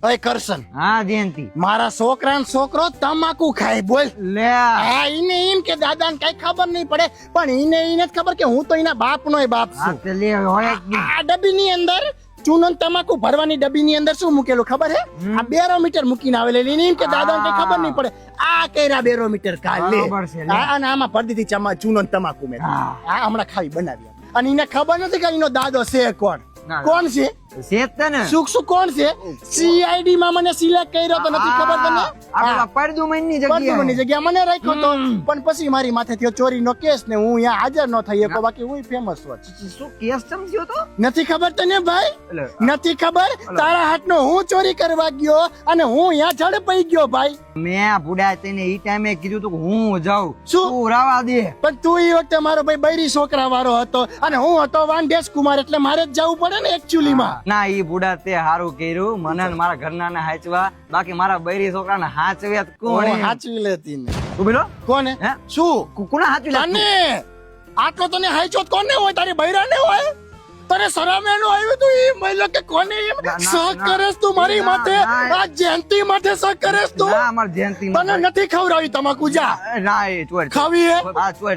ઓય કરશન, હા જયંતિ મારા છોકરાનો છોકરો તમાકુ ખાય બોલ. લે હા, ઈને એમ કે દાદાને કઈ ખબર નહીં પડે, પણ ઈને જ ખબર કે હું તો એના બાપનોય બાપ હા છું. તે લે હોય જ નહીં. આ ડબ્બીની અંદર ચૂનો તમાકુ ભરવાની ડબ્બીની અંદર શું મૂકેલું ખબર હે? આ બેરોમીટર મૂકીને આવેલી. એને એમ કે દાદાને કઈ ખબર નહીં પડે. આ કર્યા બેરોમીટર કાલ લે. બરોબર છે, લે. હા, અને આમાં ભરી દીધી ચૂનો તમાકુ મેં. હા. હા, હમણાં ખાવી બનાવી. અને એને ખબર નથી કે એનો દાદો છે કોણ. ના. કોણ છે? શેત તને શું કોણ છે? CID માં મને સિલેક્ટ કર્યો તો નથી ખબર તને? આપણા પડદુમનની પરદુમનની જગ્યાએ જગ્યા મને રાખ્યો તો, પણ પછી મારી માથે થયો ચોરીનો કેસ ને હું અહીંયા હાજર ન થઈ શકો. બાકી હું ફેમસ હોત. શું કેસ ચમક્યો તો નથી ખબર તને ભાઈ? એટલે નથી ખબર? તારા હાથનો હું ચોરી કરવા ગયો અને હું અહીંયા ઝડપાઈ ગયો ભાઈ. મેં બુડા તને ઈ ટાઈમે કીધું તું કે હું જાઉં શું? તું રાવા દે. પણ તું એ વખતે મારો ભાઈ બૈરી છોકરા વાળો હતો અને હું હતો વાંઢેસ કુમાર, એટલે મારે જ જવું પડે ને એકચ્યુઅલી માં. ના ઈ બુડા તે હારું કર્યું, મને ને મારા ઘરના ને હાચવા, બાકી મારા બૈરી છોકરાને હાચવ્યા તો કોણ હું હાચવી લેતી ને. ઉભી કોને? હે? શું કોના હાચવી લે? તને આટલો તને હાઈચોત કોને હોય? તારી બૈરા ને હોય? તને શરમ એનું આવ્યું તું એ મહિલા કે કોને એમ ના, શક ના. કરેસ તું મારી ના, માથે? ના. આ જયંતિ માથે શક કરેસ તું? ના અમાર જયંતિ તને નથી ખવડાવી તમાકુ, જા ના એ ચોર ખાવી હે? હા ચોર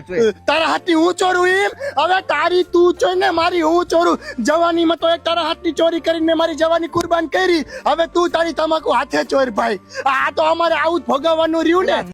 તારા હાથની હું ચોરું એમ? હવે તારી તું ચોર ને મારી હું ચોરું. જવાનીમાં તો એક તારા હાથની ચોરી કરીને મેં મારી જવાની કુરબાન કરી. હવે તું તારી તમાકુ હાથે ચોર ભાઈ. આ તો અમારે આવું જ ભોગવવાનું રહ્યું ને.